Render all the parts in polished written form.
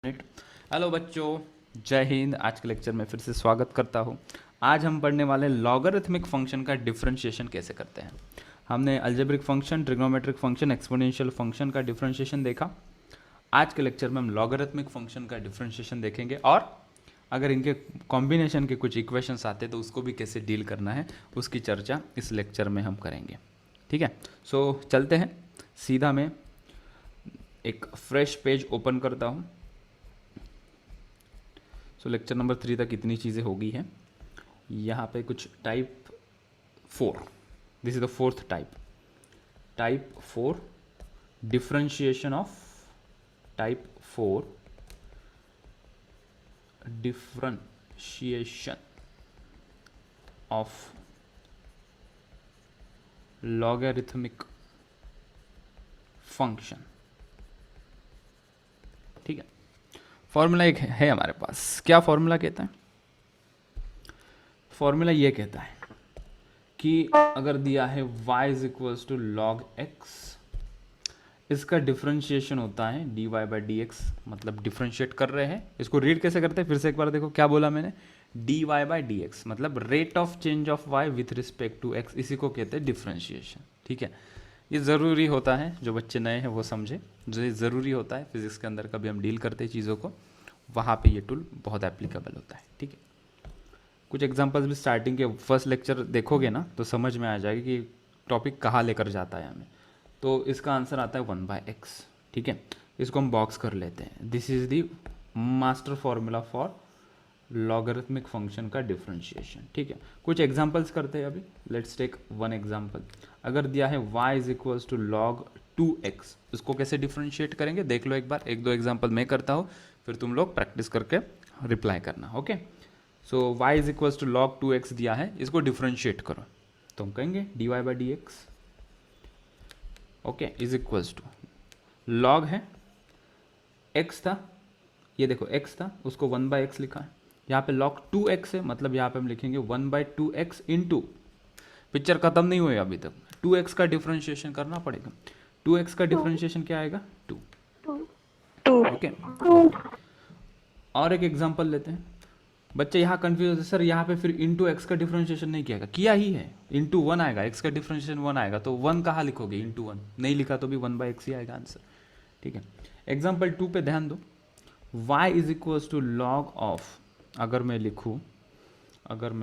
Hello बच्चों, जय हिंद। आज के लेक्चर में फिर से स्वागत करता हूँ। आज हम पढ़ने वाले लॉगरिथमिक फंक्शन का डिफरेंशिएशन कैसे करते हैं। हमने algebraic function, trigonometric function, exponential function का डिफरेंशिएशन देखा। आज के लेक्चर में हम लॉगरिथमिक फंक्शन का डिफरेंशिएशन देखेंगे और अगर इनके कॉम्बिनेशन के कुछ इक्वेशंस आते तो उसको भी कैसे डील करना है उसकी चर्चा इस लेक्चर में हम करेंगे। ठीक है, सो चलते हैं सीधा। मैं एक फ्रेश पेज ओपन करता हूँ। सो लेक्चर नंबर 3 तक इतनी चीज़ें हो गई हैं। यहाँ पे कुछ type 4, this is the fourth type 4 differentiation of type 4 differentiation of logarithmic function. ठीक है, फॉर्मूला एक है हमारे पास। क्या फॉर्मूला कहता है? फॉर्मूला ये कहता है कि अगर दिया है y is equals to log x, इसका डिफरेंशिएशन होता है dy बाई डी एक्स, मतलब डिफरेंशिएट कर रहे हैं। इसको रीड कैसे करते हैं फिर से एक बार देखो। क्या बोला मैंने? dy बाई डी एक्स मतलब rate of change of y with respect to x, इसी को कहते हैं डिफरेंशिएशन। ठीक है, ये ज़रूरी होता है, जो बच्चे नए हैं वो समझे। जो ये ज़रूरी होता है फिजिक्स के अंदर, कभी हम डील करते हैं चीज़ों को, वहाँ पे ये टूल बहुत एप्लीकेबल होता है। ठीक है, कुछ एग्जांपल्स भी स्टार्टिंग के फर्स्ट लेक्चर देखोगे ना तो समझ में आ जाएगी कि टॉपिक कहाँ लेकर जाता है हमें। तो इसका आंसर आता है 1/x। ठीक है, इसको हम बॉक्स कर लेते हैं। This is the master formula for logarithmic function का डिफरेंशिएशन। ठीक है, कुछ एग्जांपल्स करते हैं अभी। Let's take one example. अगर दिया है y is equals to log 2x, इसको कैसे डिफरेंशिएट करेंगे देख लो एक बार। एक दो एग्जांपल मैं करता हूँ, फिर तुम लोग प्रैक्टिस करके रिप्लाई करना। Okay, so y is equals to log 2x दिया है, इसको डिफरेंशिएट करो तो हम कहेंगे dy by d x. Okay, is equals to log है, x था, ये देखो x था, उसको 1/x लिखा है। यहाँ पे log 2x है, मतलब यहाँ पे हम लिखेंगे 1/2x इंटू, पिक्चर खत्म नहीं हुई अभी तक, 2x का डिफरेंशिएशन करना पड़ेगा। 2x का डिफरेंशिएशन क्या आएगा? 2। ओके, और एक एग्जांपल लेते हैं। बच्चे यहाँ कंफ्यूज है, सर यहाँ पे फिर इंटू एक्स का डिफरेंशिएशन नहीं किया, किया ही है। इंटू 1 आएगा, एक्स का डिफरेंशिएशन 1 आएगा, तो 1 कहाँ लिखोगे? इंटू 1 नहीं लिखा तो भी 1/x ही आएगा आंसर। ठीक है, एग्जाम्पल 2 पे ध्यान दो। y is equals to log of, अगर मैं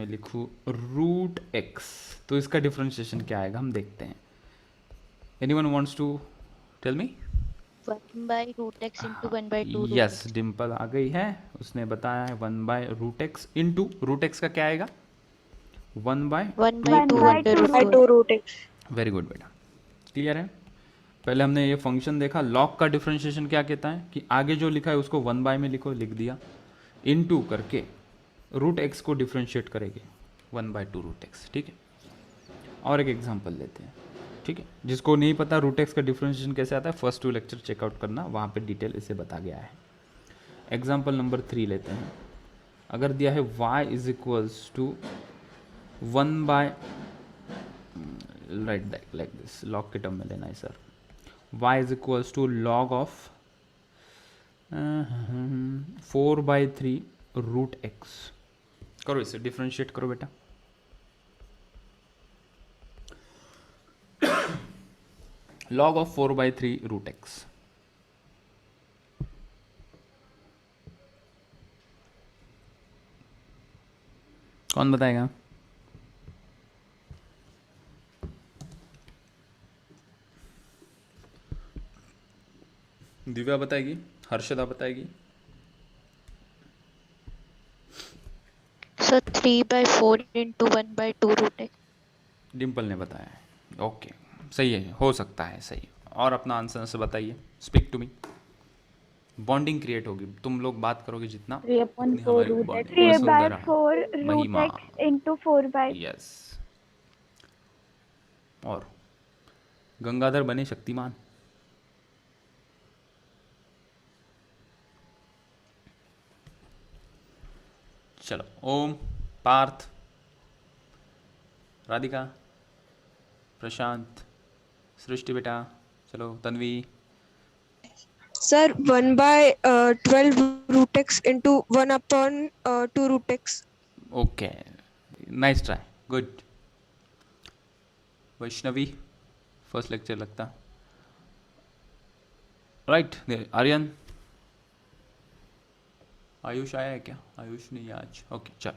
लिखूँ रूट एक्स, तो इसका डिफरेंशिएशन क्या आएगा हम देखते हैं। Anyone wants to tell me? 1/√x into 1/2 yes, √x। Dimple आ गई है, उसने बताया है 1/√x इंटू रूट एक्स का क्या आएगा? 1/2 √x। वेरी गुड बेटा, क्लियर है। पहले हमने ये फंक्शन देखा। लॉग का डिफरेंशिएशन क्या कहता है कि आगे जो लिखा है उसको 1 में लिखो, लिख दिया, इनटू करके रूट एक्स को डिफरेंशिएट करेंगे 1/2 रूट एक्स। ठीक है, और एक एग्जांपल लेते हैं। ठीक है, जिसको नहीं पता रूट एक्स का डिफरेंशिएशन कैसे आता है, फर्स्ट 2 लेक्चर चेकआउट करना, वहाँ पे डिटेल इसे बता गया है। एग्जांपल नंबर 3 लेते हैं। अगर दिया है y is equals to 1 by, right like this, log के टर्म में लेना है sir. y is equals to log of 4/3 root x. करो इसे, डिफरेंशिएट करो बेटा। लॉग ऑफ 4/3 रूट एक्स, कौन बताएगा? दिव्या बताएगी, हर्षदा बताएगी। So 3/4 into 1/2 √x। डिम्पल ने बताया है। ओके, सही है, हो सकता है सही। और अपना आंसर से बताइए, speak to me. Bonding create होगी, तुम लोग बात करोगे जितना, उतनी हमारी बॉन्डिंग। वसुंधरा, 3/4 महिमा, √x into 4/। यस, और गंगाधर बने शक्तिमान। चलो, ओम, पार्थ, राधिका, प्रशांत, सृष्टि बेटा, चलो Tanvi, Sir, 1/12 root x into 1/2 root x. Okay, nice try, good. Vaishnavi first lecture लगता, राइट। आर्यन, आयुष आया है क्या? आयुष नहीं है आज, ओके चल।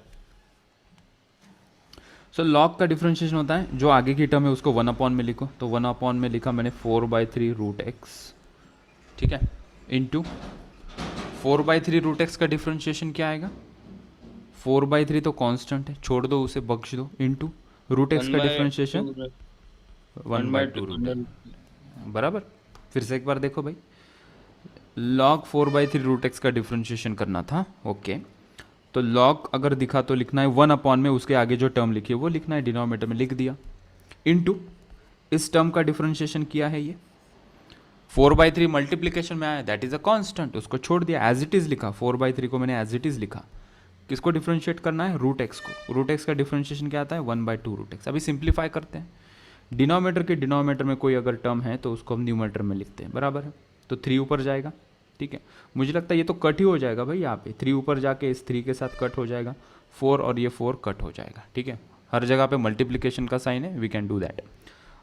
सो लॉग का डिफरेंशिएशन होता है, जो आगे की टर्म है उसको 1 में लिखो, तो 1 में लिखा मैंने 4/3 रूट एक्स, ठीक है, इंटू 4/3 रूट एक्स का डिफरेंशिएशन क्या आएगा? 4/3 तो कांस्टेंट है, छोड़ दो उसे, बख्श दो, इंटू रूट एक्स का डिफरेंशिएशन 1/2 रूट एक्स, बराबर। फिर से एक बार देखो भाई, log 4/3 रूट एक्स का डिफरेंशिएशन करना था, ओके। तो log अगर दिखा तो लिखना है 1 में, उसके आगे जो टर्म लिखी है वो लिखना है, डिनोमिनेटर में लिख दिया, इनटू इस टर्म का डिफरेंशिएशन किया है ये 4/3 मल्टीप्लिकेशन में आया, दैट इज अ कांस्टेंट, उसको छोड़ दिया, एज इट इज लिखा, 4/3 को मैंने एज इट इज लिखा। किसको डिफरेंशिएट करना है? रूट एक्स को। रूट एक्स का डिफरेंशिएशन क्या आता है? 1/2 रूट एक्स। अभी सिंप्लीफाई करते हैं, डिनोमिनेटर के डिनोमिनेटर में कोई अगर टर्म है तो उसको हम न्यूमरेटर में लिखते हैं, बराबर है। तो 3 ऊपर जाएगा, ठीक है। मुझे लगता है ये तो कट ही हो जाएगा भाई, यहाँ पे 3 ऊपर जाके इस 3 के साथ कट हो जाएगा, 4 और ये 4 कट हो जाएगा, ठीक है। हर जगह पे मल्टीप्लिकेशन का साइन है, we can do that.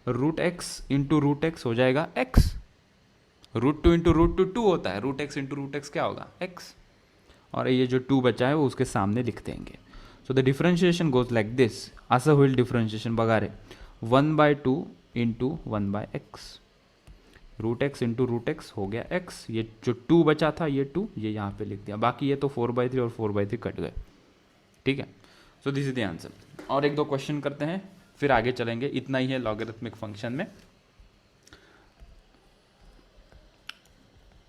Root x into root x हो जाएगा एक्स, रूट 2 इंटू रूट 2 होता है, root x into root x क्या होगा? एक्स, और ये जो 2 बचा है वो उसके सामने लिख देंगे। So the differentiation goes like this, असं होईल डिफरेंशिएशन बघा रे, 1/2 into 1/x, root x into root x हो गया x, ये जो 2 बचा था ये 2 ये यहाँ पे लिख दिया, बाकी ये तो 4/3 और 4/3 कट गए, ठीक है। So this is the answer. और एक दो क्वेश्चन करते हैं फिर आगे चलेंगे, इतना ही है लॉगरिथमिक फंक्शन में।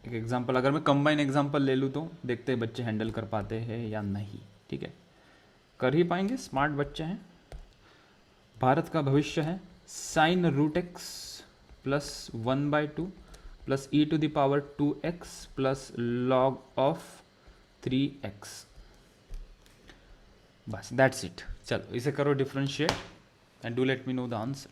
एक एग्जांपल, अगर मैं कंबाइन एग्जांपल ले लूँ तो देखते हैं बच्चे हैंडल कर पाते हैं या नहीं, ठीक है। कर ही पाएंगे, स्मार्ट बच्चे हैं, भारत का भविष्य है। Sine root x plus 1/2 plus e⁻² 2x plus log of 3x, बस दैट्स इट। चलो इसे करो differentiate and do let me know the answer.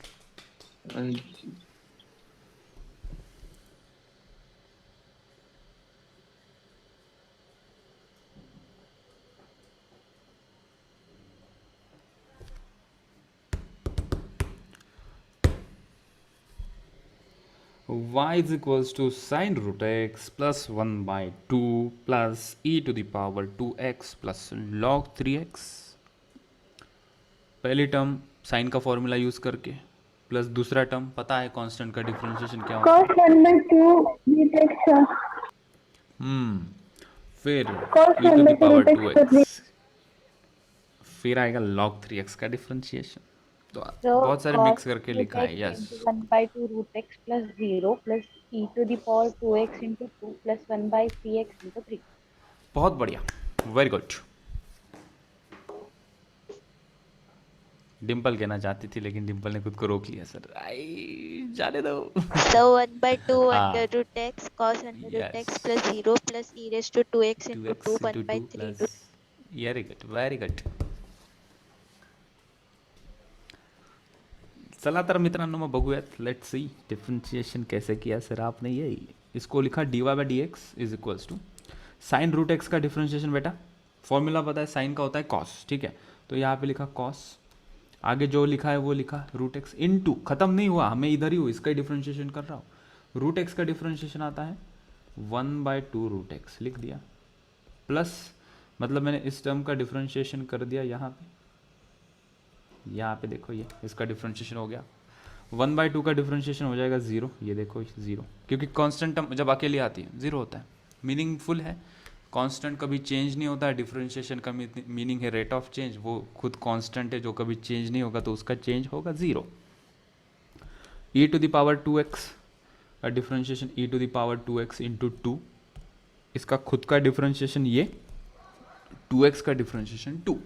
y is equals to sin root x plus 1/2 plus e⁻² 2x plus log 3x। पहली term sign का formula use करके, plus दूसरा term पता है कांस्टेंट का डिफरेंशिएशन क्या होता है, cos 1/2 dx। फिर cos e⁻² 1/2 2x, फिर आएगा log 3x का डिफरेंशिएशन। तो बहुत सारे मिक्स करके लिखा है, yes. 1/2 root x plus 0 plus e⁻² 2x into 2 plus 1/3x into 3। बहुत बढ़िया, वेरी गुड। डिम्पल कहना चाहती थी लेकिन डिम्पल ने खुद को रोक लिया, सर आई जाने दो। So 1/2 हाँ, under root x cos under root x yes, plus 0 plus e raised to 2x into 2 2x into 2 1/3 plus, very good very good. चला तर मित्रांनो मग बघूयात, लेट्स सी डिफरेंशिएशन कैसे किया सर आपने। ये इसको लिखा dy/dx is equals to sine root x का डिफरेंशिएशन, बेटा फॉर्मूला पता है, साइन का होता है कॉस, ठीक है। तो यहाँ पे लिखा कॉस, आगे जो लिखा है वो लिखा रूट एक्स इनटू, खत्म नहीं हुआ, हमें इधर ही हो, इसका ही डिफरेंशिएशन कर रहा हूँ। रूट एक्स का डिफरेंशिएशन आता है 1/2 रूट एक्स, लिख दिया, प्लस मतलब मैंने इस टर्म का डिफरेंशिएशन कर दिया यहाँ पे देखो, ये इसका डिफरेंशिएशन हो गया, 1/2 का डिफरेंशिएशन हो जाएगा 0, ये देखो 0, क्योंकि कांस्टेंट टर्म जब अकेली आती है 0 होता है। मीनिंगफुल है, कांस्टेंट कभी चेंज नहीं होता है, डिफरेंशिएशन का मीनिंग है रेट ऑफ चेंज, वो खुद कांस्टेंट है जो कभी चेंज नहीं होगा, तो उसका चेंज होगा 0। e⁻² 2x का डिफरेंशिएशन e⁻² 2x इंटू 2, इसका खुद का डिफरेंशिएशन ये 2x का differentiation 2,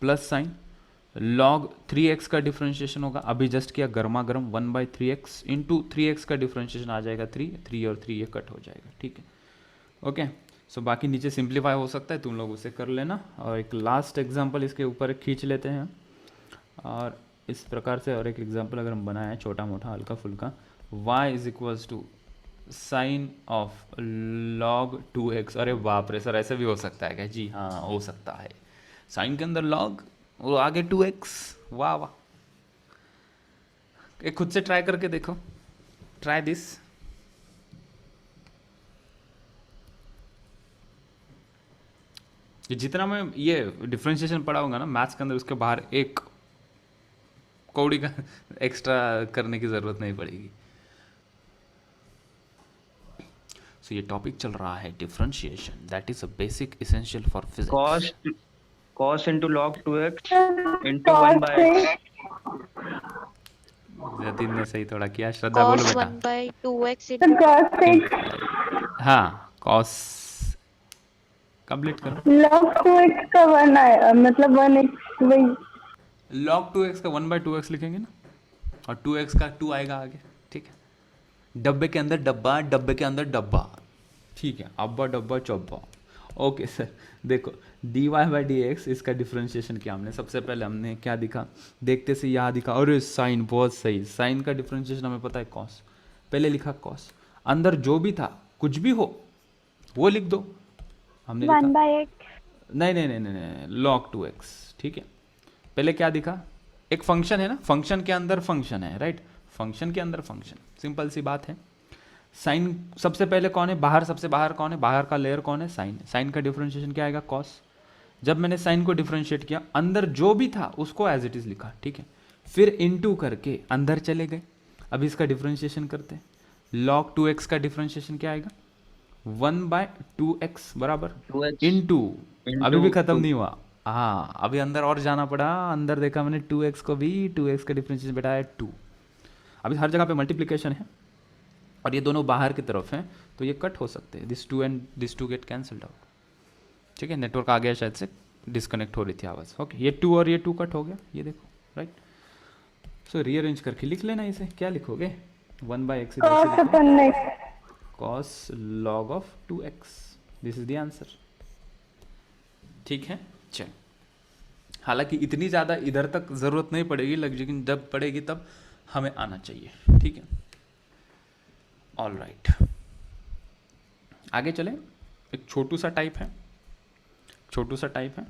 plus sign log 3x का डिफरेंशिएशन होगा, अभी जस्ट किया गर्मा गर्म, 1/3x इंटू 3x का डिफरेंशिएशन आ जाएगा 3 और 3 ये कट हो जाएगा, ठीक है। ओके, सो बाकी नीचे सिंप्लीफाई हो सकता है, तुम लोग उसे कर लेना। और एक लास्ट एग्जांपल इसके ऊपर खींच लेते हैं, और इस प्रकार से और एक एग्जांपल अगर हम बनाएं छोटा मोटा हल्का फुल्का, y is equals to sine of log 2x। अरे बाप रे सर, ऐसे भी हो सकता है क्या? जी हाँ, हो सकता है। साइन के अंदर लॉग और आगे 2x। वाह वाह, एक खुद से ट्राई करके देखो, ट्राई दिस। जितना मैं ये डिफरेंशिएशन पढ़ाऊंगा ना मैथ्स के अंदर, उसके बाहर एक कौड़ी का एक्स्ट्रा करने की ज़रूरत नहीं पड़ेगी। सो ये टॉपिक चल रहा है differentiation, that is a basic essential for physics. cos into log 2x into 1 by x. Jatin ने सही थोड़ा किया। श्रद्धा बोलो cos बेटा। 1 by 2x तो into cos x हाँ, कॉस कंप्लीट करो। log 2x का 1 आया, मतलब 1x वही। log 2x का 1/2x लिखेंगे ना, और 2x का 2 आएगा आगे। ठीक है, डब्बे के अंदर डब्बा, डब्बे के अंदर डब्बा। ठीक है, अब्बा डब्बा चौब्बा। ओके सर, देखो dy/dx इसका डिफरेंशिएशन किया हमने। सबसे पहले हमने क्या दिखा, देखते से यहाँ दिखा, अरे साइन, बहुत सही। साइन का डिफरेंशिएशन हमें पता है कॉस। पहले लिखा कॉस, अंदर जो भी था कुछ भी हो वो लिख दो। हमने लिखा 1 by x। नहीं नहीं नहीं नहीं नहीं, log 2x। ठीक है, पहले क्या दिखा, एक फंक्शन है ना, फंक्शन के अंदर फंक्शन है, राइट? फंक्शन के अंदर फंक्शन, सिंपल सी बात है। साइन सबसे पहले कौन है, बाहर, सबसे बाहर कौन है, बाहर का लेयर कौन है, साइन। साइन का डिफरेंशिएशन क्या आएगा, कॉस। जब मैंने साइन को डिफरेंशिएट किया, अंदर जो भी था उसको एज इट इज लिखा। ठीक है, फिर इनटू करके अंदर चले गए। अब इसका डिफरेंशिएशन करते हैं। log 2x का डिफरेंशिएशन क्या आएगा, 1/2x बराबर 2x इनटू, into अभी भी खत्म 2. नहीं हुआ। हाँ, अभी अंदर और जाना पड़ा। अंदर देखा मैंने 2x को भी, 2x का डिफरेंशिएशन बेटा है 2। अभी हर जगह पे मल्टीप्लिकेशन है और ये दोनों बाहर की तरफ हैं, तो ये कट हो सकते हैं। This 2 and this 2 get cancelled out. ठीक है, नेटवर्क आ गया शायद से, डिस्कनेक्ट हो रही थी आवाज़। ओके, ये 2 और ये 2 कट हो गया, ये देखो, राइट? सो रीअरेंज करके लिख लेना इसे। क्या लिखोगे, 1/x cos upon x। cos log of 2x, this is the answer. ठीक है, चल। हालांकि इतनी ज़्यादा इधर तक ज़रूरत नहीं पड़ेगी, लेकिन जब पड़ेगी तब हमें आना चाहिए। ठीक है, ऑल राइट, आगे चले। एक छोटू सा टाइप है, छोटू सा टाइप है,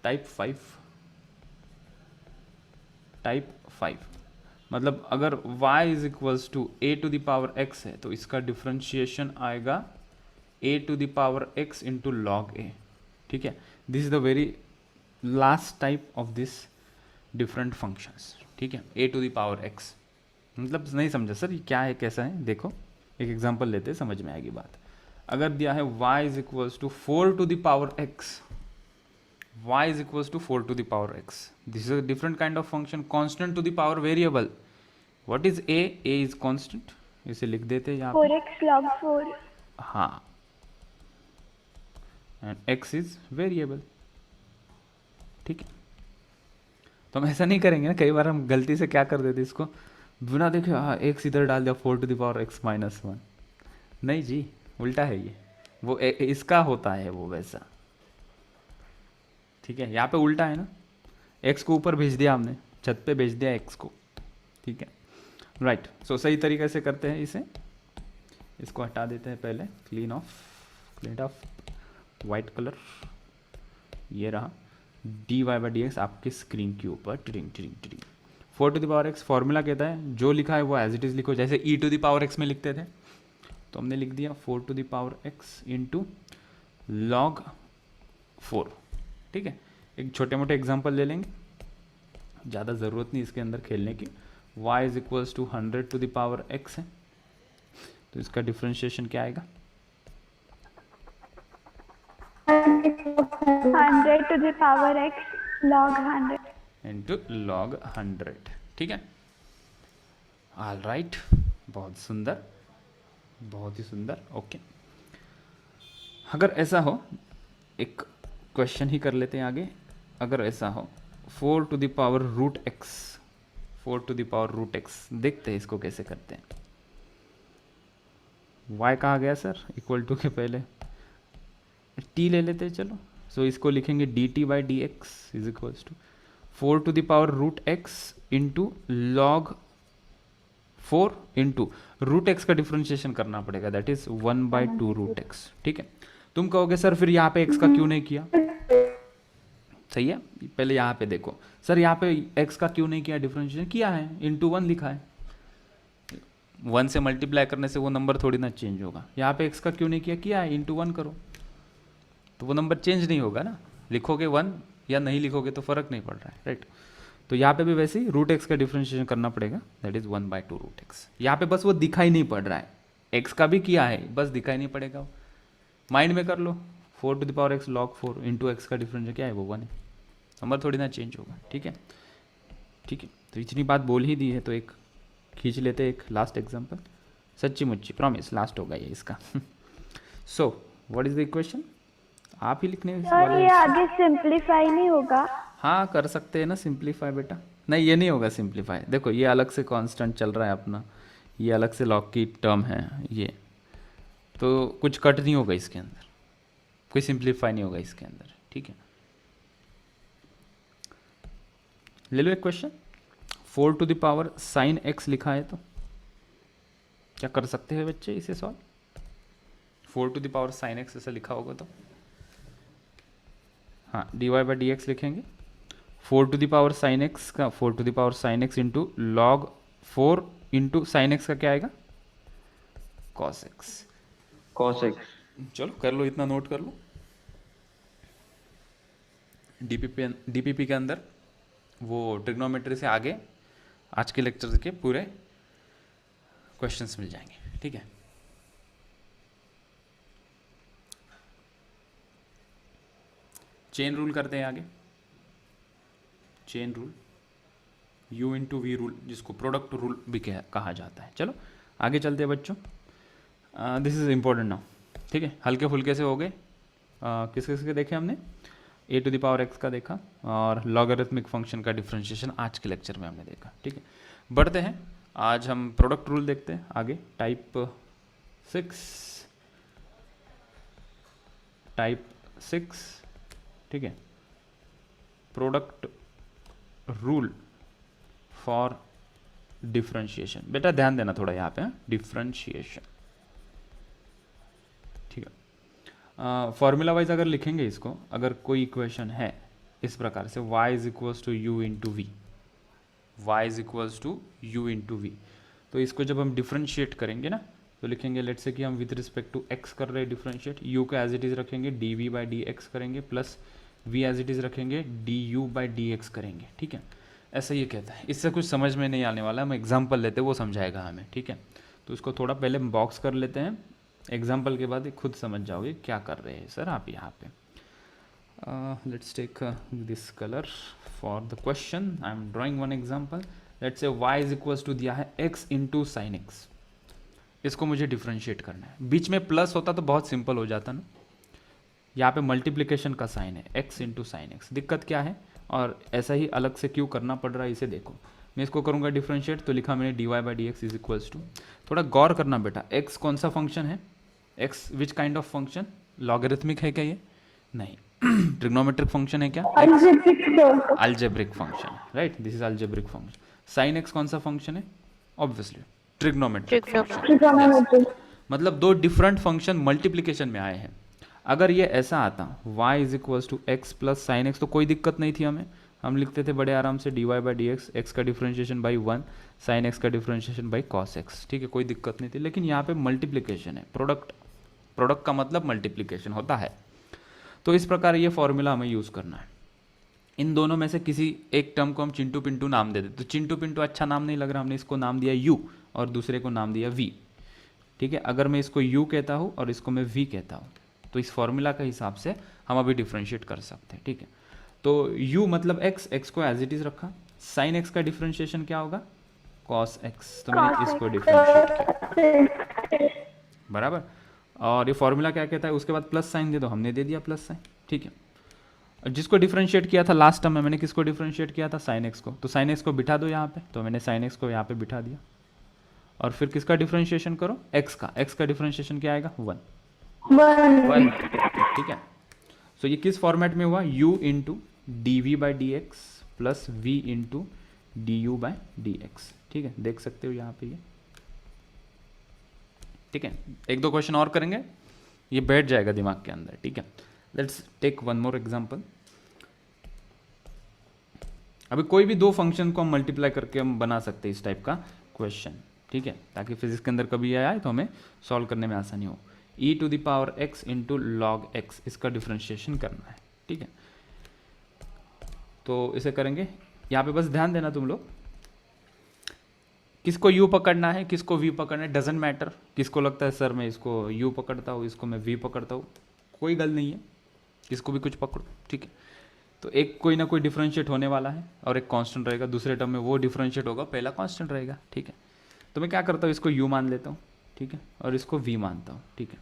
टाइप 5। टाइप 5 मतलब अगर y is equals to a⁴x है, तो इसका डिफरेंशिएशन आएगा a⁴x इंटू लॉग a। ठीक है, this is the very last type of this different functions. ठीक है, a⁴x मतलब नहीं समझा सर ये क्या है, कैसा है? देखो एक एग्जांपल लेते हैं, समझ में आएगी बात। अगर दिया है y is equals to 4⁴x, y is equals to 4⁴x. This is a different kind of function, constant to the power variable. What is a? A is constant. इसे लिख देते हैं यहाँ पे। 4x log 4। हाँ, and x is variable. ठीक है, तो हम ऐसा नहीं करेंगे ना। कई बार हम गलती से क्या कर देते इसको, बिना देखे हाँ x इधर डाल दिया 4⁴x - 1। नहीं जी, उल्टा है ये, वो इसका होता है वो वैसा। ठीक है, यहाँ पे उल्टा है ना, x को ऊपर भेज दिया हमने, छत पे भेज दिया x को। ठीक है, राइट। सो सही तरीके से करते हैं इसे, इसको हटा देते हैं पहले, क्लीन ऑफ वाइट कलर। ये रहा dy/dx आपके स्क्रीन के ऊपर, tiding tiding tiding. 4⁴x formula कहता है जो लिखा है वो एज इट इज लिखो, जैसे e⁴x में लिखते थे, तो हमने लिख दिया 4⁴x इंटू log 4। ठीक है, एक छोटे मोटे एग्जांपल ले लेंगे, ज़्यादा ज़रूरत नहीं इसके अंदर खेलने की। y is equals to 100⁴x है, तो इसका डिफरेंशिएशन क्या आएगा, 100⁴x log 100 इंटू log 100। ठीक है, ऑल राइट, बहुत सुंदर, बहुत ही सुंदर। ओके, अगर ऐसा हो, एक क्वेश्चन ही कर लेते हैं आगे। अगर ऐसा हो 4⁴√x, 4⁴√x, देखते हैं इसको कैसे करते हैं। y कहा गया सर, इक्वल टू के पहले t ले लेते हैं, चलो। सो इसको लिखेंगे dt/dx is equals to 4⁴√x into log 4 into root x का डिफ्रेंशिएशन करना पड़ेगा, दैट इज 1/2 रूट एक्स। ठीक है, तुम कहोगे सर फिर यहाँ पे एक्स का क्यों नहीं किया? सही है, पहले यहाँ पे देखो सर, यहाँ पे एक्स का क्यों नहीं किया डिफरेंशिएशन? किया है, इंटू 1 लिखा है। 1 से मल्टीप्लाई करने से वो नंबर थोड़ी ना चेंज होगा। यहाँ पे एक्स का क्यों नहीं किया? किया है, इंटू 1 करो तो वो नंबर चेंज नहीं होगा ना। लिखोगे 1 या नहीं लिखोगे तो फर्क नहीं पड़ रहा है, राइट। तो यहाँ पे भी वैसे ही रूट एक्स का डिफरेंशिएशन करना पड़ेगा, दैट इज 1/2 रूट एक्स। यहाँ पे बस वो दिखाई नहीं पड़ रहा है, एक्स का भी किया है, बस दिखाई नहीं पड़ेगा। माइंड में कर लो, 4x log 4 इंटू एक्स का डिफरेंशिएशन क्या है? वो 1 है, नंबर थोड़ी ना चेंज होगा। ठीक है, ठीक है, तो इतनी बात बोल ही दी है तो एक खींच लेते एक लास्ट एग्जांपल, सच्ची मुच्ची प्रॉमिस लास्ट होगा ये इसका। So what is the equation? आप ही लिखने वाले ये आगे सिंपलीफाई नहीं होगा? हाँ कर सकते हैं ना सिंपलीफाई बेटा। नहीं ये नहीं होगा सिंपलीफाई, देखो ये अलग से कांस्टेंट चल रहा है अपना, ये अलग से लॉग की टर्म है ये, तो कुछ कट नहीं होगा इसके अंदर, कोई सिंपलीफाई नहीं होगा इसके अंदर। ठीक है, ले लो एक question, 4 to the power sine x लिखा है तो क्या कर सकते हैं बच्चे इसे solve? 4 to the power sine x ऐसा लिखा होगा तो हाँ dy/dx लिखेंगे। 4 to the power sine x का 4 to the power sine x into log 4 into sine x का क्या आएगा? Cos x. cos x। चलो कर लो, इतना नोट कर लो। डीपीपी के अंदर वो ट्रिग्नोमेट्री से आगे आज के लेक्चर के पूरे क्वेश्चंस मिल जाएंगे। ठीक है, चेन रूल करते हैं आगे। Chain rule, U into v rule, जिसको प्रोडक्ट रूल भी कहा जाता है। चलो आगे चलते हैं बच्चों, दिस इज इम्पोर्टेंट नाउ। ठीक है, हल्के फुल्के से हो गए। किस किस के देखे हमने? a to the power x का देखा और लॉगरिथमिक फंक्शन का डिफरेंशिएशन आज के लेक्चर में हमने देखा। ठीक है, बढ़ते हैं, आज हम प्रोडक्ट रूल देखते हैं आगे। टाइप 6, ठीक है, प्रोडक्ट रूल फॉर डिफरेंशिएशन। बेटा ध्यान देना थोड़ा यहाँ पे, डिफरेंशिएशन। ठीक है, फॉर्मूला वाइज अगर लिखेंगे इसको, अगर कोई इक्वेशन है इस प्रकार से y is equals to u into v, y is equals to u into v, तो इसको जब हम डिफरेंशिएट करेंगे ना तो लिखेंगे लेट्स से कि हम विद रिस्पेक्ट टू x कर रहे हैं डिफरेंशिएट, u को एज इट इज रखेंगे, dv/dx करेंगे, plus v as it is रखेंगे, du/dx करेंगे। ठीक है, ऐसा ये कहता है। इससे कुछ समझ में नहीं आने वाला, हम एग्जाम्पल लेते हैं वो समझाएगा हमें। ठीक है, तो इसको थोड़ा पहले बॉक्स कर लेते हैं, एग्जाम्पल के बाद खुद समझ जाओगे क्या कर रहे हैं सर आप यहाँ पे। Let's take this colour for the question, I am drawing one example. Let's say y is equals to दिया है x इंटू साइन एक्स, इसको मुझे डिफ्रेंशिएट करना है। बीच में प्लस होता तो बहुत सिंपल हो जाता ना, यहाँ पे मल्टीप्लिकेशन का साइन है, x इंटू साइन एक्स। दिक्कत क्या है और ऐसा ही अलग से क्यों करना पड़ रहा है इसे देखो। मैं इसको करूँगा डिफरेंशिएट तो लिखा मैंने dy/dx इज इक्वल्स टू, थोड़ा गौर करना बेटा, x कौन सा फंक्शन है, x which kind of function? Logarithmic है क्या ये? नहीं। ट्रिग्नोमेट्रिक फंक्शन है क्या? Algebraic function, right, this is algebraic function. Sine x कौन सा फंक्शन है? Obviously trigonometric function. मतलब दो डिफरेंट फंक्शन मल्टीप्लिकेशन में आए हैं। अगर ये ऐसा आता y is equals to x plus sine x तो कोई दिक्कत नहीं थी हमें, हम लिखते थे बड़े आराम से dy/dx, x का डिफरेंशिएशन बाई 1, साइन x का डिफरेंशिएशन बाई cos x। ठीक है, कोई दिक्कत नहीं थी। लेकिन यहाँ पे मल्टीप्लिकेशन है, प्रोडक्ट का मतलब मल्टीप्लिकेशन होता है। तो इस प्रकार ये फॉर्मूला हमें यूज़ करना है। इन दोनों में से किसी एक टर्म को हम चिंटू पिंटू नाम दे देते, तो चिंटू पिंटू अच्छा नाम नहीं लग रहा, हमने इसको नाम दिया u और दूसरे को नाम दिया v। ठीक है, अगर मैं इसको u कहता हूँ और इसको मैं v कहता हूँ तो इस फॉर्मूला के हिसाब से हम अभी डिफरेंशिएट कर सकते हैं। ठीक है, तो u मतलब x को एज इट इज रखा, साइन x का डिफरेंशिएशन क्या होगा? cos x, तो मैंने इसको डिफरेंशिएट किया, बराबर। और ये फॉर्मूला क्या कहता है, उसके बाद प्लस साइन दे दो, हमने दे दिया प्लस साइन। ठीक है, जिसको डिफरेंशिएट किया था लास्ट टर्म में, मैंने किसको डिफरेंशिएट किया था? साइन एक्स को, तो साइन एक्स को बिठा दो यहाँ पे, तो मैंने साइन एक्स को यहाँ पे बिठा दिया। और फिर किसका डिफरेंशिएशन करो? एक्स का डिफरेंशिएशन क्या आएगा? 1। ठीक है, सो ये किस फॉर्मेट में हुआ? u into dv/dx plus v into du/dx। ठीक है, देख सकते हो यहाँ पे ये ठीक है, एक दो क्वेश्चन और करेंगे, ये बैठ जाएगा दिमाग के अंदर, ठीक है। Let's take one more example. अभी कोई भी दो फंक्शन को हम मल्टीप्लाई करके हम बना सकते हैं इस टाइप का क्वेश्चन, ठीक है, ताकि फिजिक्स के अंदर कभी आए तो हमें सॉल्व करने में आसानी हो। e to the power x into log x, इसका डिफ्रेंशिएशन करना है, ठीक है। तो इसे करेंगे, यहाँ पे बस ध्यान देना तुम लोग, किसको u पकड़ना है किसको v पकड़ना है, डजेंट मैटर। किसको लगता है सर मैं इसको u पकड़ता हूँ, इसको मैं v पकड़ता हूँ, कोई गल नहीं है, किसको भी कुछ पकड़ो, ठीक है। तो एक कोई ना कोई डिफरेंशिएट होने वाला है और एक कांस्टेंट रहेगा, दूसरे टर्म में वो डिफरेंशिएट होगा, पहला कांस्टेंट रहेगा, ठीक है। तो मैं क्या करता हूँ, इसको u मान लेता हूँ, ठीक है, और इसको v मानता हूँ, ठीक है,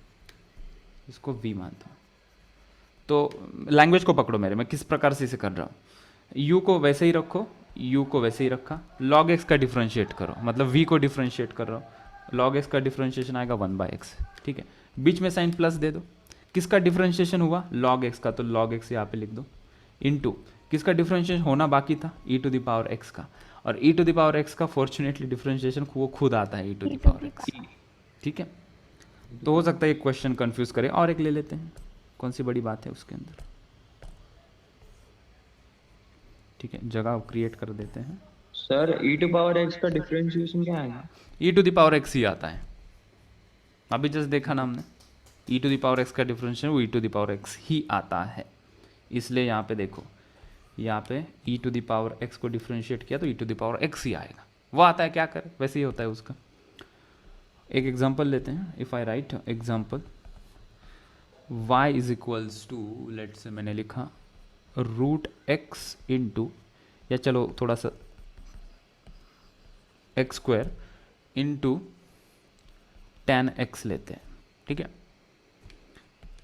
इसको v मानता हूँ। तो लैंग्वेज को पकड़ो मेरे, मैं किस प्रकार से इसे कर रहा हूँ। u को वैसे ही रखो, u को वैसे ही रखा, log x का डिफरेंशिएट करो, मतलब v को डिफरेंशिएट कर रहा हूँ, log x का डिफरेंशिएशन आएगा 1/x, ठीक है। बीच में साइन प्लस दे दो, किसका डिफरेंशिएशन हुआ, log x का, तो log x यहाँ पे लिख दो, इनटू किसका डिफरेंशिएशन होना बाकी था, e to the power x का, और e to the power x का फॉर्चुनेटली डिफरेंशिएशन वो खुद आता है e to the power x, ठीक है। तो हो सकता है एक क्वेश्चन कंफ्यूज करे, और एक ले लेते हैं, कौन सी बड़ी बात है उसके अंदर, ठीक है, जगह क्रिएट कर देते हैं। Sir e to power x का डिफरेंशिएशन क्या आएगा? e to the power x ही आता है, अभी जस्ट देखा ना हमने, e to the power x का डिफरेंशिएशन वो e to the power x ही आता है, इसलिए यहाँ पे देखो, यहाँ पे e to the power x को डिफरेंशिएट किया तो e to the power x ही आएगा, वो आता है, क्या करे वैसे ही होता है उसका। एक एग्जांपल लेते हैं, if I write example y is equals to, let say मैंने लिखा रूट x इंटू, या चलो थोड़ा सा x square into tan x लेते हैं, ठीक है।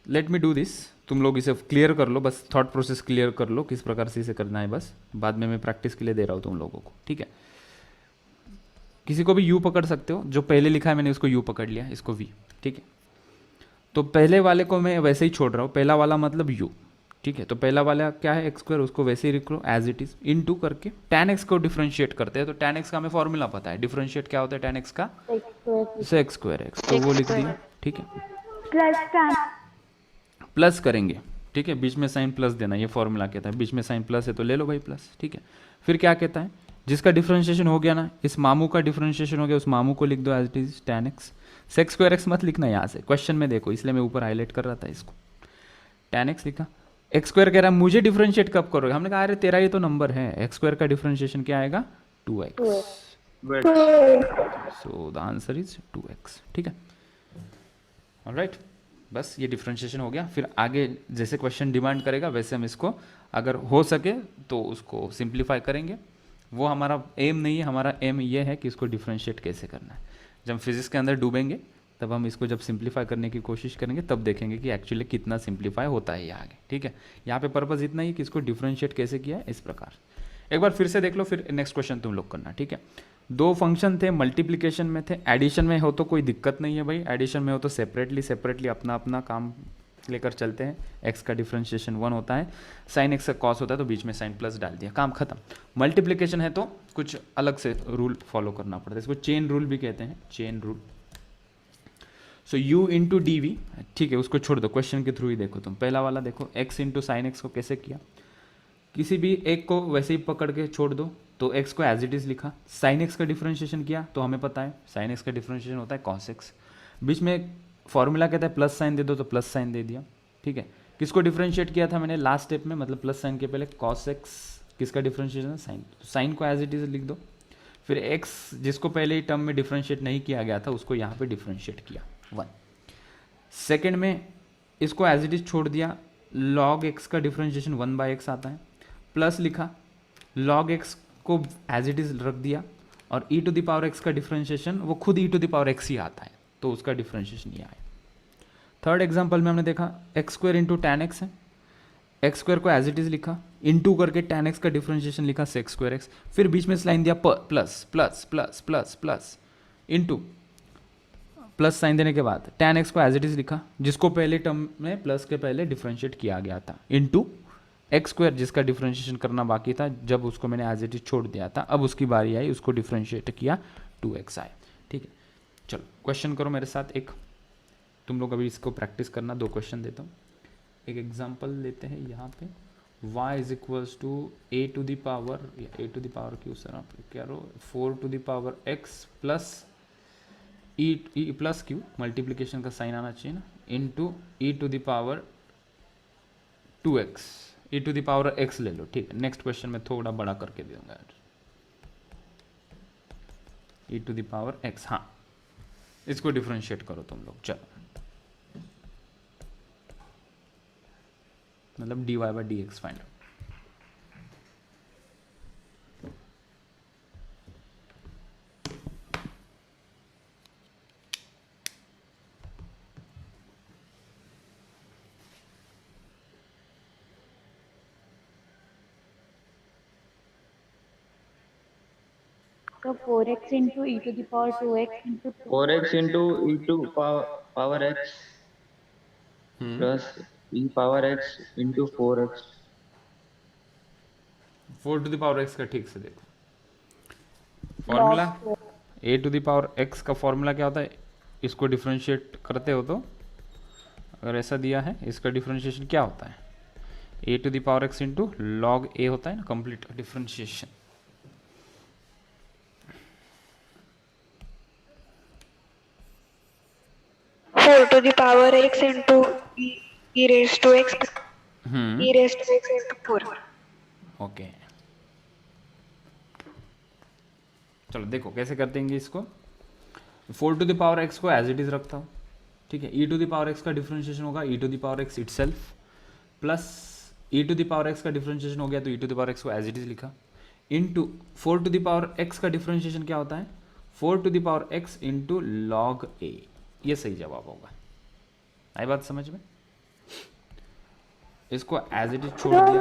लेट मी डू दिस, तुम लोग इसे क्लियर कर लो, बस थॉट प्रोसेस क्लियर कर लो किस प्रकार से इसे करना है, बस बाद में मैं प्रैक्टिस के लिए दे रहा हूँ तुम लोगों को, ठीक है। किसी को भी u पकड़ सकते हो, जो पहले लिखा है मैंने उसको u पकड़ लिया, इसको v, ठीक है। तो पहले वाले को मैं वैसे ही छोड़ रहा हूँ, पहला वाला मतलब u, ठीक है। तो पहला वाला क्या है x स्क्वायर, उसको वैसे ही लिख लो एज इट इज, इनटू करके tan x को डिफरेंशिएट करते हैं, तो tan x का हमें फॉर्मूला पता है, डिफरेंशिएट क्या होता है tan x का, x स्क्वायर x, तो वो लिख दिया, ठीक है। प्लस tan प्लस करेंगे, ठीक है, बीच में साइन प्लस देना, ये फॉर्मूला कहता है, बीच में साइन प्लस है तो ले लो भाई प्लस, ठीक है। फिर क्या कहता है, जिसका डिफरेंशिएशन हो गया ना, इस मामू का डिफरेंशिएशन हो गया, उस मामू को लिख दो as it is tan x, sec square x मत लिखना यहाँ से, क्वेश्चन में देखो, इसलिए मैं ऊपर हाईलाइट कर रहा था इसको, tan x लिखा, x स्क्वायर कह रहा है मुझे डिफरेंशिएट कब करोगे, हमने कहा अरे तेरा ये तो नंबर है, x स्क्वायर का डिफरेंशिएशन क्या आएगा 2x, so the answer is 2x, ठीक है, ऑलराइट। बस ये डिफरेंशिएशन हो गया। फिर आगे जैसे क्वेश्चन डिमांड करेगा वैसे हम इसको अगर हो सके तो उसको सिंप्लीफाई करेंगे, वो हमारा एम नहीं है, हमारा एम ये है कि इसको डिफरेंशिएट कैसे करना है। जब हम फिजिक्स के अंदर डूबेंगे तब हम इसको जब सिंप्लीफाई करने की कोशिश करेंगे तब देखेंगे कि एक्चुअली कितना सिंप्लीफाई होता है ये आगे, ठीक है। यहाँ पे पर्पस इतना ही कि इसको डिफरेंशिएट कैसे किया है, इस प्रकार। एक बार फिर से देख लो, फिर नेक्स्ट क्वेश्चन तुम लोग करना, ठीक है। दो फंक्शन थे, मल्टीप्लिकेशन में थे, एडिशन में हो तो कोई दिक्कत नहीं है भाई, एडिशन में हो तो सेपरेटली अपना अपना काम लेकर चलते हैं। x का डिफरेंशिएशन 1 होता है, साइन x का कॉस होता है, तो बीच में साइन प्लस डाल दिया, काम खत्म। मल्टीप्लिकेशन है तो कुछ अलग से रूल फॉलो करना पड़ता है, इसको चेन रूल भी कहते हैं, chain rule. So u into d v, ठीक है, उसको छोड़ दो, क्वेश्चन के थ्रू ही देखो तुम। पहला वाला देखो, x इंटू साइन एक्स को कैसे किया, किसी भी एक को वैसे ही पकड़ के छोड़ दो, तो x को एज इट इज़ लिखा, साइन x का डिफरेंशिएशन किया तो हमें पता है साइन x का डिफरेंशिएशन होता है cos x, बीच में फॉर्मूला कहता है प्लस साइन दे दो तो प्लस साइन दे दिया, ठीक है। किसको डिफरेंशिएट किया था मैंने लास्ट स्टेप में, मतलब प्लस साइन के पहले cos x, किसका डिफरेंशिएशन है साइन, तो साइन को एज इट इज़ लिख दो। फिर x जिसको पहले ही टर्म में डिफरेंशिएट नहीं किया गया था उसको यहाँ पे डिफरेंशिएट किया 1। सेकेंड में इसको एज इट इज़ छोड़ दिया, log x का डिफरेंशिएशन 1/x आता है, प्लस लिखा, log x को एज इट इज़ रख दिया, और e to the power x का डिफरेंशिएशन वो खुद e to the power x ही आता है, तो उसका डिफरेंशिएशन ये आया। थर्ड एग्जांपल में हमने देखा x square into tan x है, x स्क्वायर को एज इट इज़ लिखा, इंटू करके टैन एक्स का डिफरेंशिएशन लिखा सेक्स स्क्वायर x, फिर बीच में लाइन दिया plus plus plus plus plus into, plus sign देने के बाद टैन एक्स को एज इट इज़ लिखा, जिसको पहले टर्म में प्लस के पहले डिफरेंशिएट किया गया था, इंटू एक्स स्क्वायर जिसका डिफरेंशिएशन करना बाकी था, जब उसको मैंने एज इट इज छोड़ दिया था, अब उसकी बारी आई, उसको डिफरेंशिएट किया 2x आया, ठीक है। चलो क्वेश्चन करो मेरे साथ एक, तुम लोग अभी इसको प्रैक्टिस करना, 2 क्वेश्चन देता हूँ। एक एग्जांपल लेते हैं यहाँ पे, y is equals to a to the power, या a टू द पावर क्यों सर आप क्या रो, 4 to the power x plus e plus q, multiplication का साइन आना चाहिए ना, into e to the power 2x, e to the power x ले लो, ठीक है। नेक्स्ट क्वेश्चन में थोड़ा बड़ा करके दे दूंगा, e to the power x, हाँ इसको डिफ्रेंशिएट करो तुम लोग, चलो मतलब dy by d x find. So 4x into e to the power 2x into 2. 4x into e to power x plus e power x into 4x. 4 to the power x का ठीक से देखो formula, a to the power x का formula क्या होता है, इसको differentiate करते हो तो अगर ऐसा दिया है, इसका डिफरेंशिएशन क्या होता है, a to the power x into log a होता है ना, complete differentiation. Four to the power x into e raised to x e raised to x into 4. Okay चलो देखो कैसे करते हैं इसको। 4 टू द पावर x को एज इट इज रखता हूँ, ठीक है। e to the power x का डिफरेंशिएशन होगा e to the power x itself, plus e to the power x का डिफरेंशिएशन हो गया तो e to the power x को एज इट इज लिखा, into 4 to the power x का differentiation क्या होता है, 4 to the power x into log a, ये सही जवाब होगा। आई बात समझ में? इसको एज इट इज छोड़ दिया,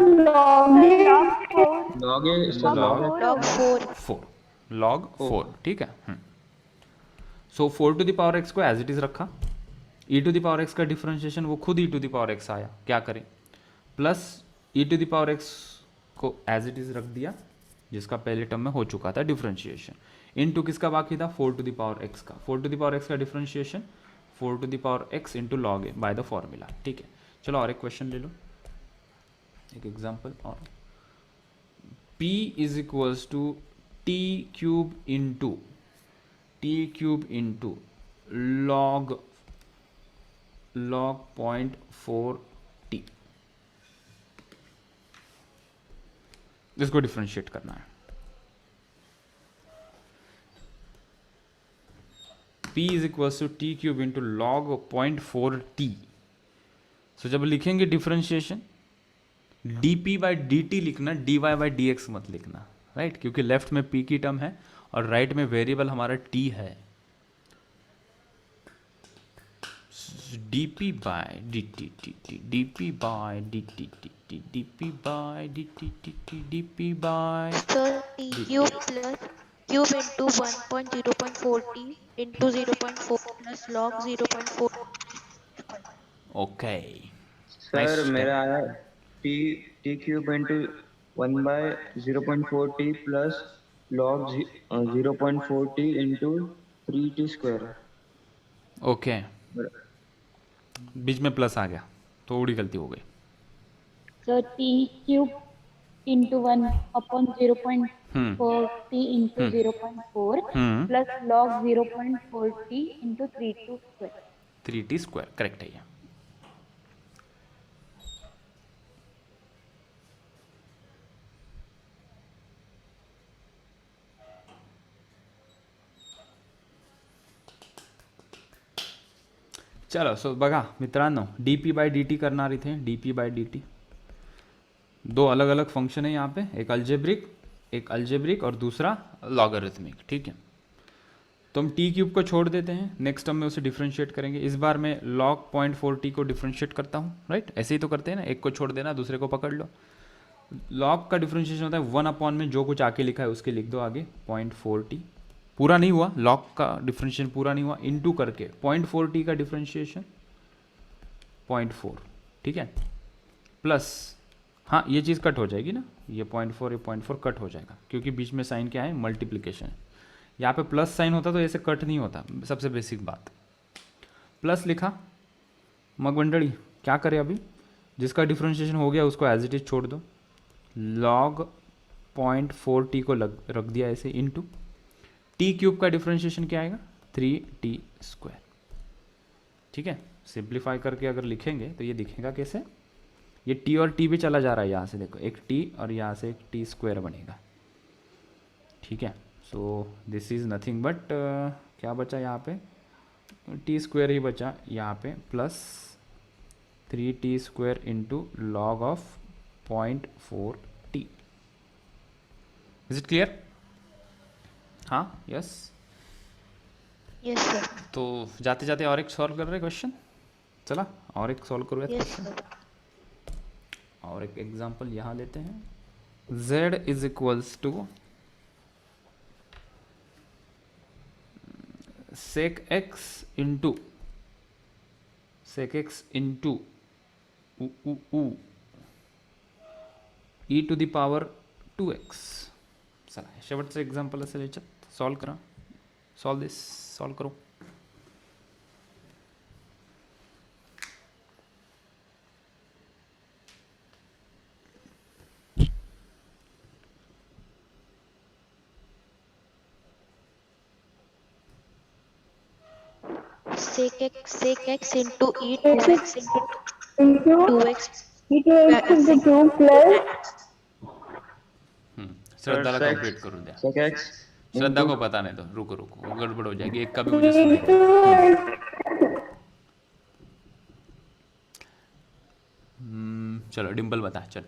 लॉग 4, ठीक है। So 4 to the power x को एज इट इज रखा, e to the power x का डिफरेंशिएशन वो खुद e to the power x आया, क्या करें, plus e to the power x को एज इट इज रख दिया, जिसका पहले टर्म में हो चुका था डिफरेंशिएशन, इनटू किसका बाकी था, 4 टू द पावर x का, 4 टू द पावर x का differentiation 4 to the power x into log a by the formula, ठीक है। चलो और एक क्वेश्चन ले लो, एक एग्जांपल और, p is equals to t cube into log 0.4t, इसको डिफरेंशिएट करना है। p is equals to t cube into log 0.4t। So जब लिखेंगे डिफरेंशिएशन dp बाई dt लिखना, dy बाई dx मत लिखना, राइट, क्योंकि लेफ्ट में p की टर्म है और राइट में वेरिएबल हमारा t है। dp by dt dp by dt dp by dt dp by, So t cube plus cube into 1.0.4t into 0.4 plus log 0.4. Okay sir मेरा आया t cube into 1 by 0.4t plus log 0.4t into 3t square. Okay, बीच में plus आ गया, थोड़ी गलती हो गई। So t cube into 1 upon 0.4t into 0.4 plus log 0.4t into 3t square. 3t square, correct है ये। चलो सो बघा मित्रांनो, dp बाय dt करणार इथे, dp बाय dt 2 अलग अलग फंक्शन है यहाँ पे, एक अल्जेब्रिक और दूसरा लॉगरिथमिक, ठीक है। तो हम t क्यूब को छोड़ देते हैं, नेक्स्ट टर्म में उसे डिफरेंशिएट करेंगे। इस बार मैं log 0.4t को डिफरेंशिएट करता हूँ, राइट, ऐसे ही तो करते हैं ना, एक को छोड़ देना दूसरे को पकड़ लो। log का डिफरेंशिएशन होता है 1 अपॉन में जो कुछ आके लिखा है उसके लिख दो आगे 0.4t, पूरा नहीं हुआ log का डिफरेंशिएशन, पूरा नहीं हुआ, इनटू करके 0.4t का डिफरेंशिएशन 0.4, ठीक है, प्लस हाँ ये चीज़ कट हो जाएगी ना, ये 0.4 कट हो जाएगा क्योंकि बीच में साइन क्या है, मल्टीप्लिकेशन है, यहाँ पे प्लस साइन होता तो ऐसे कट नहीं होता, सबसे बेसिक बात। प्लस लिखा, मग मंडली क्या करें अभी, जिसका डिफ्रेंशिएशन हो गया उसको एज इट इज छोड़ दो, log 0.4t को रख दिया ऐसे इनटू टी क्यूब का डिफ्रेंशिएशन क्या आएगा 3t²। ठीक है, सिंप्लीफाई करके अगर लिखेंगे तो ये दिखेगा कैसे, ये टी और टी भी चला जा रहा है यहाँ से, देखो एक टी और यहाँ से एक t² बनेगा। ठीक है, so this is nothing but क्या बचा यहाँ पे, t² ही बचा यहाँ पे, plus 3t² into log of 0.4t। Is it clear? हाँ, यस। Yes sir. तो जाते जाते और एक सॉल्व कर रहे क्वेश्चन, चला और एक सॉल्व करो यस सर। और एक एग्जांपल यहाँ लेते हैं। z is equals to sec x into e to the power 2x। चला शेवटचं एक्झाम्पल असेल याच्यात, सॉल्व करा, सॉल्व करो। sec x into e 2x into 2x e2x into 2 plus श्रद्धा का कंप्लीट करो द्या, sec x श्रद्धा को पता नहीं तो रुको वो गड़बड़ हो जाएगी, एक का भी मुझे सुनने दो। चलो डिम्पल बता, चल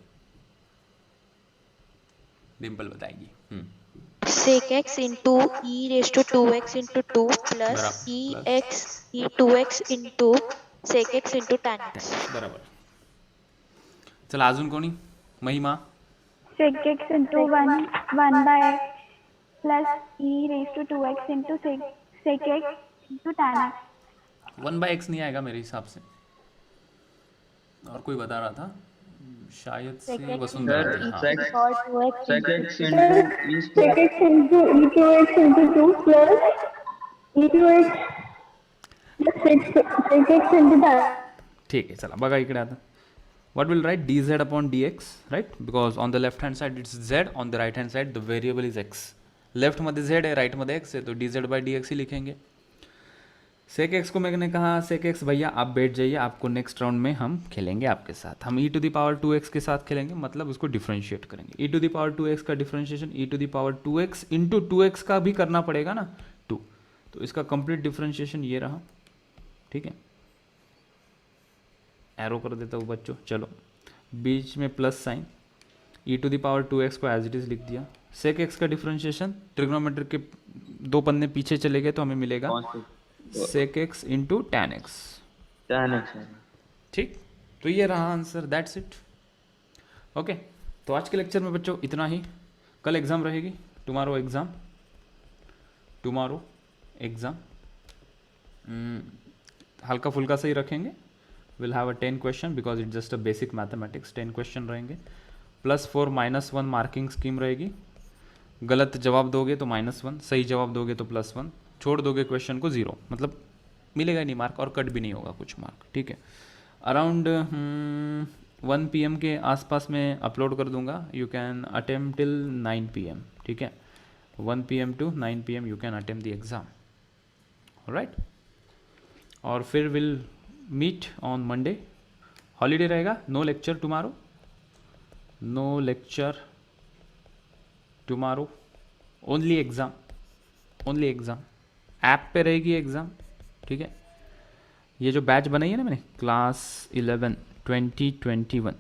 डिम्पल बताएगी। sec x into e raised to 2x into 2 plus e x e 2x into sec x into tan x। बराबर। चला अजून कोणी, महिमा? sec x into 1 by x plus e raised to 2x into sec x into tan x। 1/x नहीं आएगा मेरे हिसाब से, और कोई बता रहा था शायद से वसुंधरा थी। हाँ sec x into e sec square x into e2x into 2 plus e2x plus sec x into tan। ठीक है, चला बघा इकडे आता, what will write dz upon dx, right? Because on the left hand side it's z, on the right hand side the variable is x। Left मध्ये z है, right मध्ये x है, तो dz by dx ही लिखेंगे। sec x को मैंने कहा sec x भैया आप बैठ जाइए, आपको नेक्स्ट राउंड में हम खेलेंगे आपके साथ, हम e to the power 2x के साथ खेलेंगे, मतलब उसको डिफरेंशिएट करेंगे। e to the power 2x का differentiation e to the power 2x into 2x का भी करना पड़ेगा ना 2, तो इसका कंप्लीट डिफरेंशिएशन ये रहा। ठीक है, एरो कर देता हूँ बच्चों, चलो बीच में plus sign, e to the power 2x को एज इट इज लिख दिया। sec x का डिफरेंशिएशन ट्रिग्नोमेट्री के 2 पन्ने पीछे चले गए तो हमें मिलेगा sec x into tan x। tan x। ठीक, तो ये रहा आंसर, दैट्स इट। ओके, तो आज के लेक्चर में बच्चों इतना ही। कल एग्ज़ाम रहेगी, टुमारो एग्ज़ाम हल्का फुल्का से ही रखेंगे। Will have a 10 question because it just a basic mathematics. 10 question रहेंगे, +4 -1 मार्किंग स्कीम रहेगी। गलत जवाब दोगे तो -1, सही जवाब दोगे तो +1, छोड़ दोगे क्वेश्चन को 0, मतलब मिलेगा नहीं मार्क और कट भी नहीं होगा कुछ मार्क। ठीक है, अराउंड 1 PM के आसपास में अपलोड कर दूंगा। You can attempt till 9 PM। ठीक है, 1 PM to 9 PM you can attempt the exam, alright. और फिर will meet on Monday. Holiday रहेगा, no lecture tomorrow, only exam app पे रहेगी एग्ज़ाम। ठीक है, ये जो बैच बनाई है ना मैंने, क्लास 11 2021,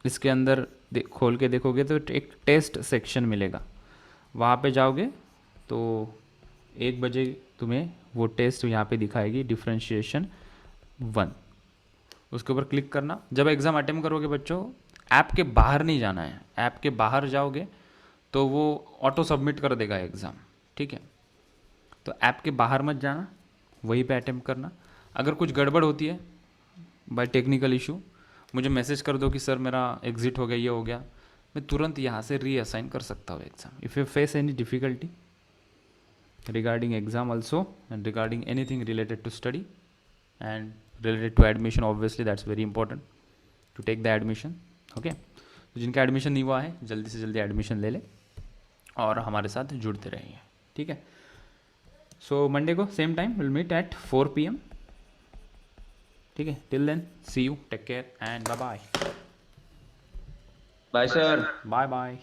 इसके अंदर खोल के देखोगे तो एक टेस्ट सेक्शन मिलेगा, वहाँ पे जाओगे तो 1 बजे तुम्हें वो टेस्ट यहाँ पे दिखाएगी, डिफरेंशिएशन 1, उसके ऊपर क्लिक करना। जब एग्ज़ाम अटेम्प्ट करोगे बच्चों, ऐप के बाहर नहीं जाना है, ऐप के बाहर जाओगे तो वो ऑटो सबमिट कर देगा एग्ज़ाम। ठीक है, तो ऐप के बाहर मत जाना, वहीं पे अटेम्प्ट करना। अगर कुछ गड़बड़ होती है बाय टेक्निकल इशू, मुझे मैसेज कर दो कि सर मेरा एग्ज़िट हो गया, ये हो गया, मैं तुरंत यहाँ से रीअसाइन कर सकता हूँ exam. If you face any difficulty regarding exam also, and regarding anything related to study and related to admission. Obviously that's very important to take the admission. Okay, तो जिनका एडमिशन नहीं हुआ है जल्दी से जल्दी एडमिशन ले ले और हमारे साथ जुड़ते रहिए, ठीक है. सो मंडे को same time will meet at 4 PM. ठीक है, till then see you, take care and bye bye. Bye, sir. Bye bye.